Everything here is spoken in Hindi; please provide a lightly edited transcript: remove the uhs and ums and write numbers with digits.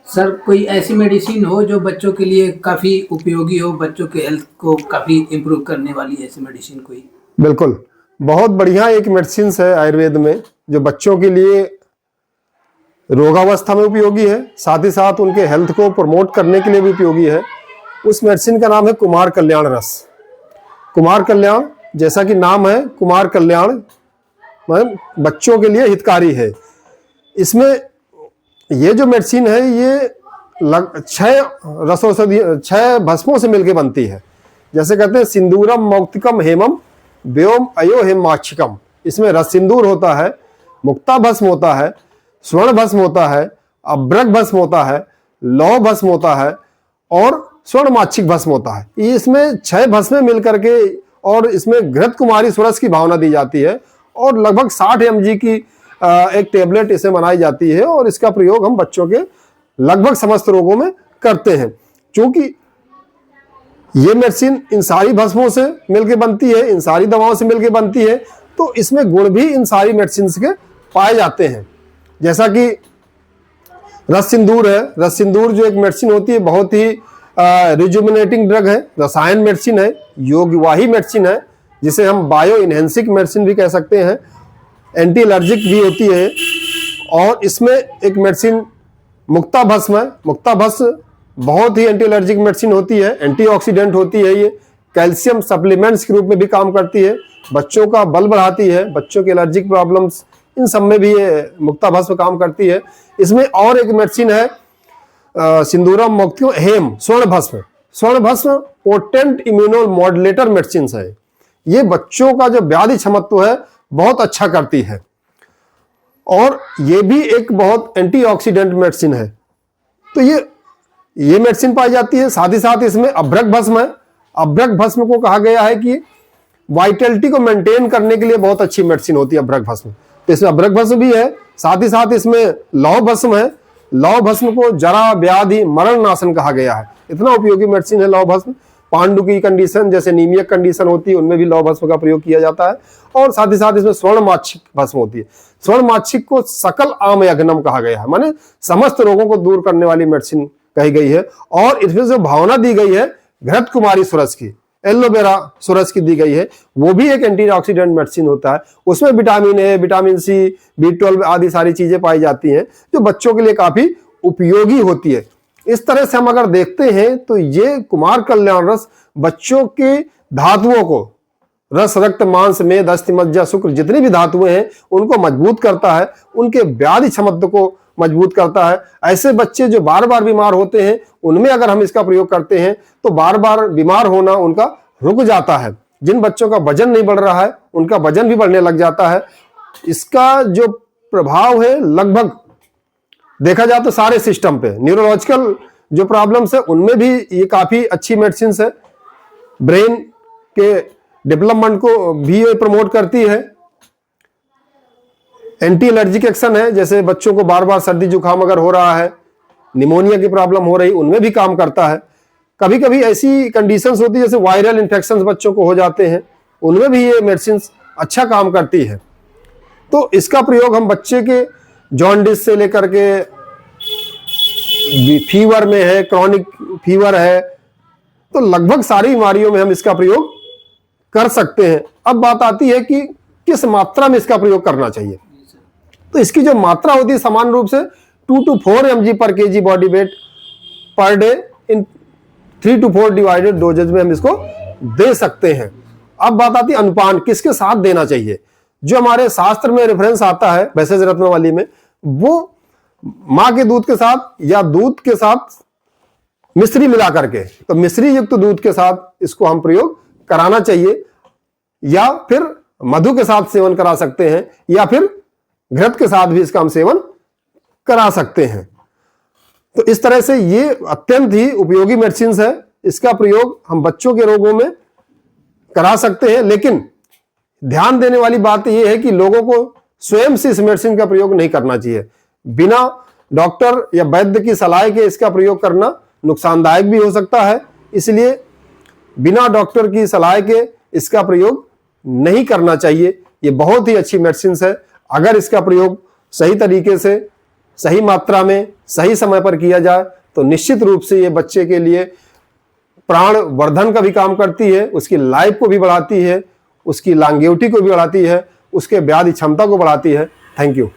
सर कोई ऐसी मेडिसिन हो जो बच्चों के लिए काफ़ी उपयोगी हो, बच्चों के हेल्थ को काफ़ी इम्प्रूव करने वाली ऐसी मेडिसिन कोई? बिल्कुल, बहुत बढ़िया एक मेडिसिन है आयुर्वेद में जो बच्चों के लिए रोगावस्था में उपयोगी है, साथ ही साथ उनके हेल्थ को प्रमोट करने के लिए भी उपयोगी है। उस मेडिसिन का नाम है कुमार कल्याण रस। कुमार कल्याण, जैसा कि नाम है कुमार कल्याण, मतलब बच्चों के लिए हितकारी है। इसमें ये जो मेडिसिन है ये 6 भस्मों से मिलकर बनती है। जैसे कहते हैं सिंदूरम मौक्तिकम हेमम व्योम अयो हेमाक्षिकम। इसमें रस सिंदूर होता है, मुक्ता भस्म होता है, स्वर्ण भस्म होता है, अभ्रक भस्म होता है, लौह भस्म होता है और स्वर्ण माक्षिक भस्म होता है। ये इसमें 6 भस्में मिलकर के और इसमें घृत कुमारी सुरस की भावना दी जाती है और लगभग 60 mg की एक टेबलेट इसे बनाई जाती है और इसका प्रयोग हम बच्चों के लगभग समस्त रोगों में करते हैं। क्योंकि ये मेडिसिन इन सारी भस्मों से मिलकर बनती है, इन सारी दवाओं से मिलकर बनती है, तो इसमें गुण भी इन सारी मेडिसिन के पाए जाते हैं। जैसा कि रस सिंदूर है, रस सिंदूर जो एक मेडिसिन होती है बहुत ही रिजुमिनेटिंग ड्रग है, रसायन मेडिसिन है, योगवाही मेडिसिन है, जिसे हम बायो इनहेंसिंग मेडिसिन भी कह सकते हैं, एंटी एलर्जिक भी होती है। और इसमें एक मेडिसिन मुक्ता भस्म है। मुक्ता भस्म बहुत ही एंटी एलर्जिक मेडिसिन होती है, एंटीऑक्सीडेंट होती है। ये कैल्शियम सप्लीमेंट्स के रूप में भी काम करती है, बच्चों का बल बढ़ाती है, बच्चों के एलर्जिक प्रॉब्लम्स इन सब में भी ये मुक्ता भस्म काम करती है। इसमें और एक मेडिसिन है सिंदूरम मौक्तिकम हेम स्वर्ण भस्म। स्वर्ण भस्म पोटेंट इम्यूनो मॉड्यूलेटर मेडिसिन है। ये बच्चों का जो व्याधि क्षमत्व है बहुत अच्छा करती है और ये भी एक बहुत एंटीऑक्सीडेंट मेडिसिन है। तो ये मेडिसिन पाई जाती है। साथ ही साथ इसमें अभ्रक भस्म है। अभ्रक भस्म को कहा गया है कि वाइटलिटी को मेंटेन करने के लिए बहुत अच्छी मेडिसिन होती है अभ्रक भस्म। तो इसमें अभ्रक भस्म भी है। साथ ही साथ इसमें लौह भस्म है। लौह भस्म को जरा व्याधि मरण नाशन कहा गया है, इतना उपयोगी मेडिसिन है लौह भस्म। पांडु की कंडीशन जैसे नीमियक कंडीशन होती है उनमें भी लौह भस्म का प्रयोग किया जाता है। और साथ ही साथ इसमें स्वर्ण माक्षिक भस्म होती है। स्वर्ण माक्षिक को सकल आम यज्ञनम कहा गया है, माने समस्त रोगों को दूर करने वाली मेडिसिन कही गई है। और इसमें जो भावना दी गई है घृत कुमारी सुरस की, एलोवेरा सुरस की दी गई है, वो भी एक एंटीऑक्सीडेंट मेडिसिन होता है। उसमें vitamin A, vitamin C, B12 आदि सारी चीजें पाई जाती हैं जो बच्चों के लिए काफी उपयोगी होती है। इस तरह से हम अगर देखते हैं तो ये कुमार कल्याण रस बच्चों के धातुओं को, रस रक्त मांस मेद अस्थि मज्जा शुक्र जितनी भी धातुएं हैं उनको मजबूत करता है, उनके व्याधि क्षमता को मजबूत करता है। ऐसे बच्चे जो बार बार बीमार होते हैं उनमें अगर हम इसका प्रयोग करते हैं तो बार बार बीमार होना उनका रुक जाता है। जिन बच्चों का वजन नहीं बढ़ रहा है उनका वजन भी बढ़ने लग जाता है। इसका जो प्रभाव है लगभग देखा जाए तो सारे सिस्टम पे, न्यूरोलॉजिकल जो प्रॉब्लम्स है उनमें भी ये काफी अच्छी मेडिसिन है। ब्रेन के डेवलपमेंट को भी ये प्रमोट करती है। एंटी एलर्जिक एक्शन है, जैसे बच्चों को बार बार सर्दी जुकाम अगर हो रहा है, निमोनिया की प्रॉब्लम हो रही, उनमें भी काम करता है। कभी कभी ऐसी कंडीशंस होती है जैसे वायरल इन्फेक्शंस बच्चों को हो जाते हैं, उनमें भी ये मेडिसिन अच्छा काम करती है। तो इसका प्रयोग हम बच्चे के जॉन्डिस से लेकर के फीवर में है, क्रॉनिक फीवर है, तो लगभग सारी बीमारियों में हम इसका प्रयोग कर सकते हैं। अब बात आती है कि किस मात्रा में इसका प्रयोग करना चाहिए। तो इसकी जो मात्रा होती है सामान्य रूप से 2 to 4 mg per kg body weight per day in 3 to 4 divided doses में हम इसको दे सकते हैं। अब बात आती है अनुपान किसके साथ देना चाहिए। जो हमारे शास्त्र में रेफरेंस आता है वैसे रत्नावली में, वो मां के दूध के साथ या दूध के साथ मिश्री मिला करके, तो मिश्री युक्त दूध के साथ इसको हम प्रयोग कराना चाहिए, या फिर मधु के साथ सेवन करा सकते हैं, या फिर घृत के साथ भी इसका हम सेवन करा सकते हैं। तो इस तरह से ये अत्यंत ही उपयोगी मेडिसिन है। इसका प्रयोग हम बच्चों के रोगों में करा सकते हैं, लेकिन ध्यान देने वाली बात यह है कि लोगों को स्वयं से इस मेडिसिन का प्रयोग नहीं करना चाहिए। बिना डॉक्टर या वैद्य की सलाह के इसका प्रयोग करना नुकसानदायक भी हो सकता है, इसलिए बिना डॉक्टर की सलाह के इसका प्रयोग नहीं करना चाहिए। ये बहुत ही अच्छी मेडिसिन है। अगर इसका प्रयोग सही तरीके से सही मात्रा में सही समय पर किया जाए तो निश्चित रूप से ये बच्चे के लिए प्राण वर्धन का भी काम करती है, उसकी लाइफ को भी बढ़ाती है, उसकी लॉन्गेविटी को भी बढ़ाती है, उसके व्याधि क्षमता को बढ़ाती है। Thank you.